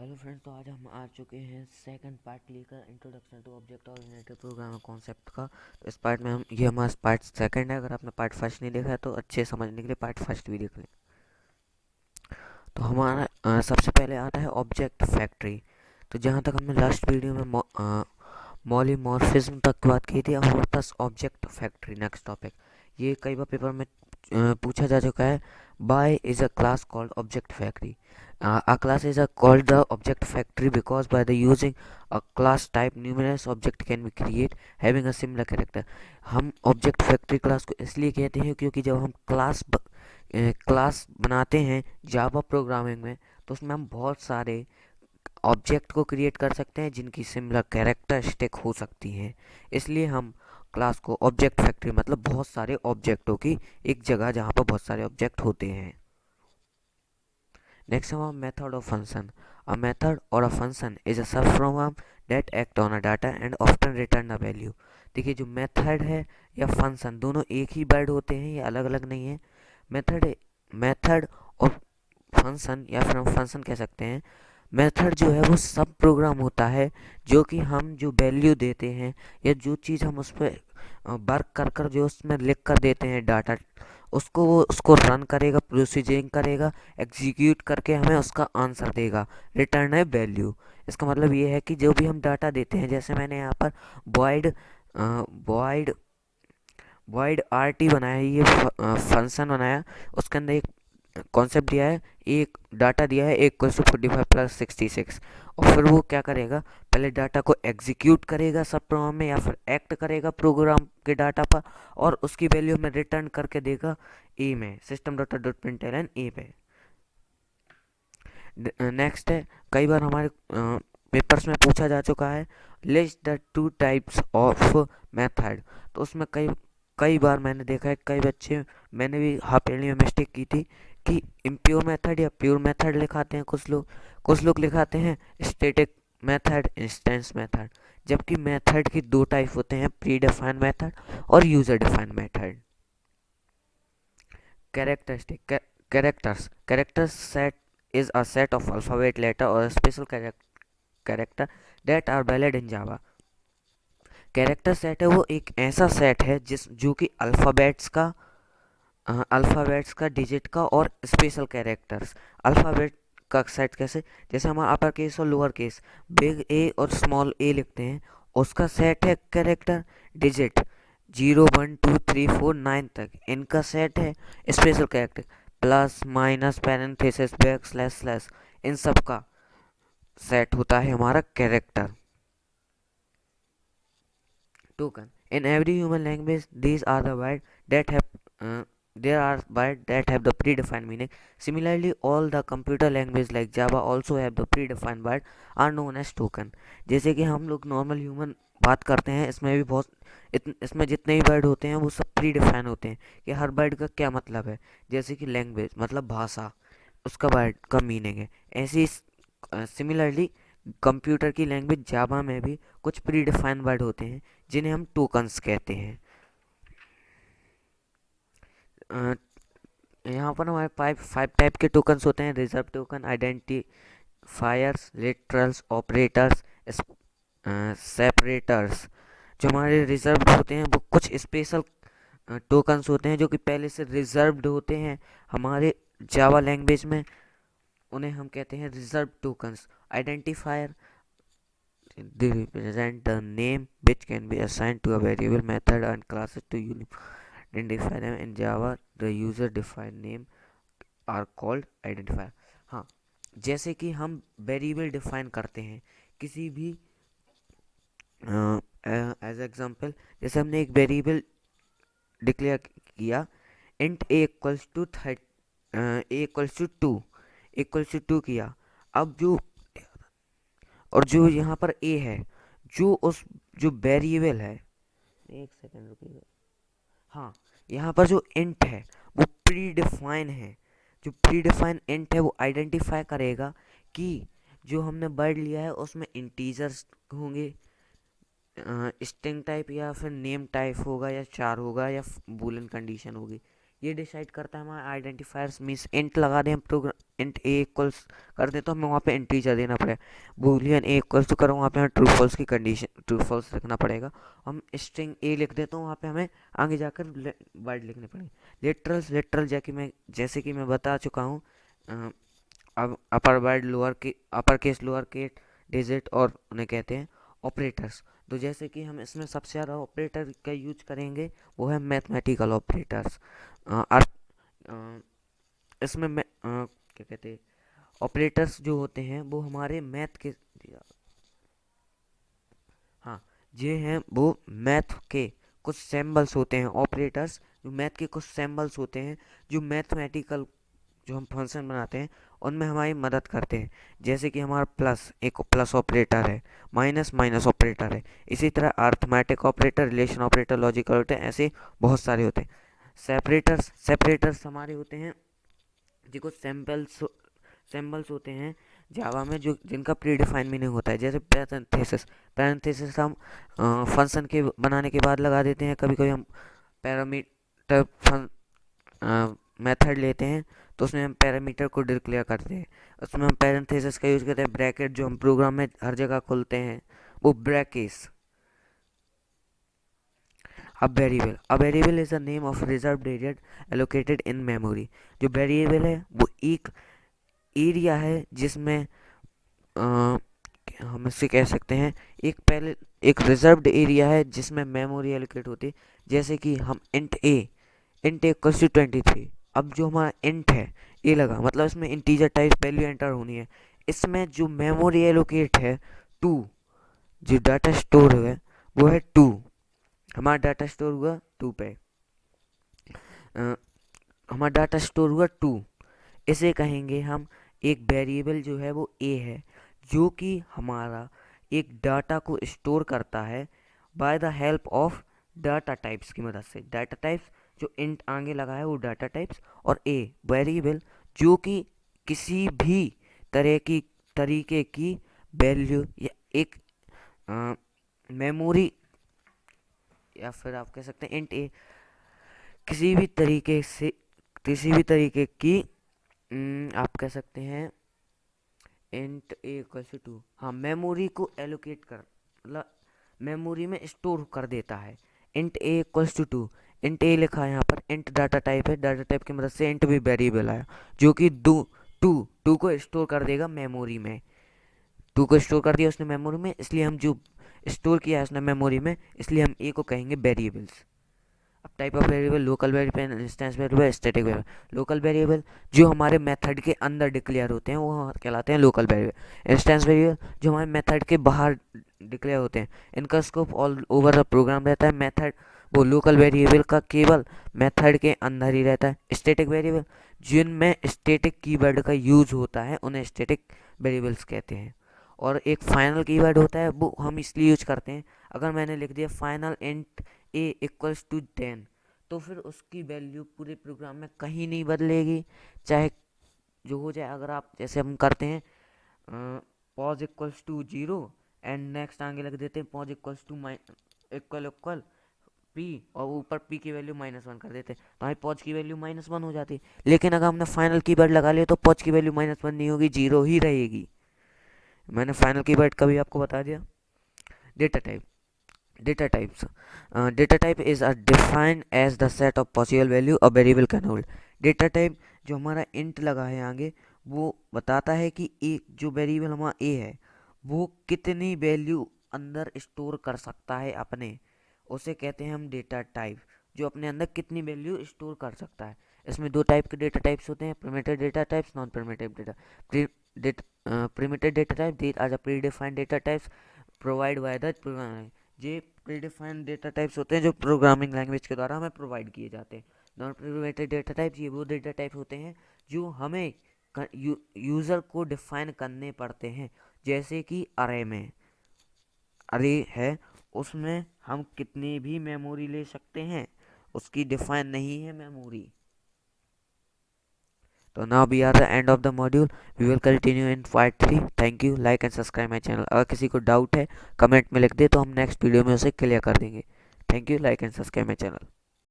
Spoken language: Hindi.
हेलो फ्रेंड्स, तो आज हम आ चुके हैं सेकंड पार्ट लेकर, introduction to object oriented programming concept का। तो इस पार्ट में ये हमारा पार्ट सेकंड है। अगर आपने पार्ट फर्स्ट नहीं देखा है तो अच्छे समझने के लिए पार्ट फर्स्ट भी देख लें। तो हमारा सबसे पहले आता है ऑब्जेक्ट फैक्ट्री। तो जहाँ तक हमने लास्ट वीडियो में मॉलिमॉर्फिज्म तक की बात की थी, अब हमारे पास ऑब्जेक्ट फैक्ट्री नेक्स्ट टॉपिक। ये कई बार पेपर में पूछा जा चुका है। By is a class called object factory. A class is called the object factory because by the using a class type numerous object can be created having a similar character। हम ऑब्जेक्ट फैक्ट्री क्लास को इसलिए कहते हैं क्योंकि जब हम क्लास बनाते हैं जावा प्रोग्रामिंग में, तो उसमें हम बहुत सारे ऑब्जेक्ट को क्रिएट कर सकते हैं जिनकी सिमिलर कैरेक्टरिस्टिक हो सकती हैं। इसलिए हम क्लास को ऑब्जेक्ट फैक्ट्री मतलब बहुत सारे ऑब्जेक्टों की एक जगह जहाँ पर बहुत सारे ऑब्जेक्ट होते हैं। Next one, method of function. A method or a function is a subprogram that act on a data and often return a value। देखिए, जो मेथड है या फंक्शन दोनों एक ही वर्ड होते हैं, ये अलग अलग नहीं है। मेथड मेथड और फंक्शन या फिर हम फंक्शन कह सकते हैं। मेथड जो है वो सब प्रोग्राम होता है जो कि हम जो वैल्यू देते हैं या जो चीज़ हम उस पर वर्क कर कर जो उसमें लिख कर देते हैं डाटा, उसको वो उसको रन करेगा, प्रोसीजिंग करेगा, एग्जीक्यूट करके हमें उसका आंसर देगा, रिटर्न है वैल्यू। इसका मतलब ये है कि जो भी हम डाटा देते हैं, जैसे मैंने यहाँ पर void void void R T बनाया है, ये फंक्शन बनाया, उसके अंदर एक कॉन्सेप्ट दिया है, एक डाटा दिया है 1 + 45 + 66, और फिर वो क्या करेगा, पहले डाटा को एग्जीक्यूट करेगा सब प्रोग्राम में या फिर एक्ट करेगा प्रोग्राम के डाटा पर, और उसकी वैल्यू में रिटर्न करके देगा ए में, सिस्टम डॉट डॉट प्रिंटलन ए पे। नेक्स्ट है, कई बार हमारे पेपर्स में पूछा जा चुका है, list the 2 types of method. तो उसमें कई कई बार मैंने देखा है, कई बच्चे, मैंने भी हाफ ईयरली में मिस्टेक की थी कि इम्प्योर मेथड या प्योर मेथड लिखाते हैं कुछ लोग लिखाते हैं स्टैटिक मेथड, इंस्टेंस मेथड। जबकि मेथड की 2 टाइप होते हैं, प्री डिफाइंड मेथड और user defined method. Characteristic characters set is a set of alphabet, letter or a special character that are valid in Java। Character set है वो एक ऐसा सेट है जो कि अल्फ़ाबेट्स का डिजिट का और स्पेशल कैरेक्टर्स। अल्फ़ाबेट का सेट कैसे, जैसे हम अपर केस और लोअर केस, बिग ए और स्मॉल ए लिखते हैं, उसका सेट है कैरेक्टर डिजिट 0 1 2 3 4 9 तक, इनका सेट है special character plus minus parenthesis back slash slash, इन सब का सेट होता है हमारा character. Token in every human language these are the word that have there are words that have the predefined meaning। Similarly, all the computer language like Java also have the predefined word are known as token। जैसे कि हम लोग नॉर्मल ह्यूमन बात करते हैं, इसमें भी इसमें जितने भी वर्ड होते हैं वो सब प्री डिफाइन होते हैं कि हर वर्ड का क्या मतलब है। जैसे कि लैंग्वेज मतलब भाषा, उसका वर्ड का मीनिंग है। ऐसे ही सिमिलरली कंप्यूटर की लैंग्वेज जावा में भी कुछ प्री डिफाइन वर्ड होते हैं जिन्हें हम टोकन्स कहते हैं। यहाँ पर हमारे फाइव टाइप के टोकन्स होते हैं, reserve token, identifiers, literals, operators, separators. जो हमारे रिजर्व होते हैं वो कुछ स्पेशल टोकन्स होते हैं जो कि पहले से रिजर्व्ड होते हैं हमारे जावा लैंग्वेज में, उन्हें हम कहते हैं reserve tokens. Identifier they represent the name which can be assigned to a variable, method and classes to identify them। in Java the user defined name are called identifier। हाँ, जैसे कि हम वेरिएबल डिफाइन करते हैं किसी भी, एज एग्जांपल, जैसे हमने एक वेरिएबल डिक्लेयर किया int A equals to two किया। अब जो यहाँ पर ए है, जो वेरिएबल है, एक सेकंड रुकिएगा, हाँ, यहाँ पर जो इंट है वो प्री डिफाइन है। जो प्री डिफाइन इंट है वो आइडेंटिफाई करेगा कि जो हमने वर्ड लिया है उसमें इंटीजर्स होंगे, स्ट्रिंग टाइप या फिर नेम टाइप होगा या चार होगा या बूलियन कंडीशन होगी। ये डिसाइड करता है हमारा आइडेंटिफायर्स। मीन्स इंट लगा दें हम इंट ए इक्वल्स कर दें तो हमें वहाँ पे इंटीजर देना पड़ेगा। बूलियन ए इक्वल्स टू करो, वहाँ पे हमें ट्रू फॉल्स की कंडीशन, ट्रू फॉल्स रखना पड़ेगा। हम स्ट्रिंग ए लिख दें तो वहाँ पे हमें आगे जाकर वर्ड लिखने पड़ेंगे। लिटरल जैसे कि मैं बता चुका हूँ, अब अपर वर्ड लोअर के, upper case lower case digit और उन्हें कहते हैं ऑपरेटर्स। तो जैसे कि हम इसमें सबसे ज़्यादा ऑपरेटर का यूज करेंगे वो है मैथमेटिकल ऑपरेटर्स। इसमें क्या कहते हैं, ऑपरेटर्स जो होते हैं वो हमारे मैथ के, हाँ, ये हैं वो मैथ के कुछ सिंबल्स होते हैं। ऑपरेटर्स जो मैथ के कुछ सिंबल्स होते हैं, जो मैथमेटिकल जो हम फंक्शन बनाते हैं उनमें हमारी मदद करते हैं। जैसे कि हमारा प्लस, एक प्लस ऑपरेटर है, माइनस माइनस ऑपरेटर है, इसी तरह arithmetic operator, relation operator, logical operator, ऐसे बहुत सारे होते हैं। सेपरेटर्स हमारे होते हैं जो कुछ सिंबल्स होते हैं जावा में जो जिनका प्री डिफाइन मीनिंग होता है। जैसे पैरेंथेसिस हम फंक्शन के बनाने के बाद लगा देते हैं। कभी कभी हम पैरामीटर मेथड लेते हैं तो उसमें हम पैरामीटर को डिक्लेयर करते हैं, उसमें हम पैरेंथेसिस का यूज़ करते हैं। ब्रैकेट जो हम प्रोग्राम में हर जगह खोलते हैं वो brackets. A variable is the name of reserved area allocated in memory। जो वेरिएबल है वो एक एरिया है जिसमें हम इससे कह सकते हैं एक रिजर्व्ड एरिया है जिसमें मेमोरी एलोकेट होती है। जैसे कि हम इंट ए इक्वल्स टू 23। अब जो हमारा इंट है ए लगा, मतलब इसमें इंटीजर टाइप वैल्यू एंटर होनी है। इसमें जो मेमोरी एलोकेट है 2, जो डाटा स्टोर है वो है 2। हमारा डाटा स्टोर हुआ 2 पे, हमारा डाटा स्टोर हुआ 2। इसे कहेंगे हम एक वेरिएबल जो है वो ए है, जो कि हमारा एक डाटा को स्टोर करता है by the help of data types की मदद से। डाटा टाइप्स जो इंट आगे लगा है वो डाटा टाइप्स, और ए वेरिएबल जो कि किसी भी तरीके की वैल्यू या एक मेमोरी, या फिर आप कह सकते हैं इंट ए किसी भी तरीके की आप कह सकते हैं इंट ए इक्वल्स टू 2, हाँ, मेमोरी को एलोकेट कर, मतलब मेमोरी में स्टोर कर देता है। Int A equals to 2, int a लिखा है यहाँ पर, इंट डाटा टाइप है, डाटा टाइप की मदद से इंट भी वेरिएबल आया जो कि टू को स्टोर कर देगा मेमोरी में। 2 को स्टोर कर दिया उसने मेमोरी में, इसलिए हम जो स्टोर किया है उसने मेमोरी में, इसलिए हम ए को कहेंगे वेरिएबल्स। अब type of variable, local variable, instance variable, static variable. Local variable जो हमारे मेथड के अंदर डिक्लेयर होते हैं वो कहलाते हैं लोकल वेरिएबल। इंस्टेंस वेरिएबल जो हमारे मेथड के बाहर डिक्लेयर होते हैं, इनका scope all over the program रहता है। मेथड वो लोकल वेरिएबल का केवल मेथड के अंदर ही रहता है। स्टैटिक वेरिएबल जिनमें स्टैटिक कीवर्ड का यूज होता है उन्हें स्टैटिक वेरिएबल्स कहते हैं। और एक फाइनल कीवर्ड होता है, वो हम इसलिए यूज करते हैं, अगर मैंने लिख दिया final int A equals to 10 तो फिर उसकी वैल्यू पूरे प्रोग्राम में कहीं नहीं बदलेगी, चाहे जो हो जाए। अगर आप जैसे हम करते हैं pos equals to 0 and next आगे लग देते हैं pos equals to equal P, और ऊपर पी की वैल्यू -1 कर देते हैं, तो हमारी पॉज की वैल्यू -1 हो जाती है। लेकिन अगर हमने फाइनल कीवर्ड लगा लिया तो पॉज की वैल्यू -1 नहीं होगी, 0 ही रहेगी। मैंने फाइनल कीवर्ड का भी आपको बता दिया। Data type, data type is a defined as the set of possible value a variable can hold। Data type जो हमारा इंट लगा है आगे वो बताता है कि एक जो वेरिएबल हमारा ए है वो कितनी वैल्यू अंदर स्टोर कर सकता है अपने, उसे कहते हैं हम डेटा टाइप, जो अपने अंदर कितनी वैल्यू स्टोर कर सकता है। इसमें 2 टाइप के डेटा टाइप्स होते हैं, primitive data types, non primitive data. Primitive data type these are the predefined data types provided by the program. ये प्रीडिफाइंड डेटा टाइप्स होते हैं जो प्रोग्रामिंग लैंग्वेज के द्वारा हमें प्रोवाइड किए जाते हैं। नॉन प्रिमिटिव डेटा टाइप्स ये वो डेटा टाइप होते हैं जो हमें यूज़र को डिफाइन करने पड़ते हैं। जैसे कि अरे में अरे है, उसमें हम कितनी भी मेमोरी ले सकते हैं, उसकी डिफाइन नहीं है मेमोरी। तो now we are the end of the module, we will continue in part 3। Thank you, like and subscribe my channel. अगर किसी को डाउट है कमेंट में लिख दे तो हम नेक्स्ट वीडियो में उसे क्लियर कर देंगे। Thank you, like and subscribe my channel.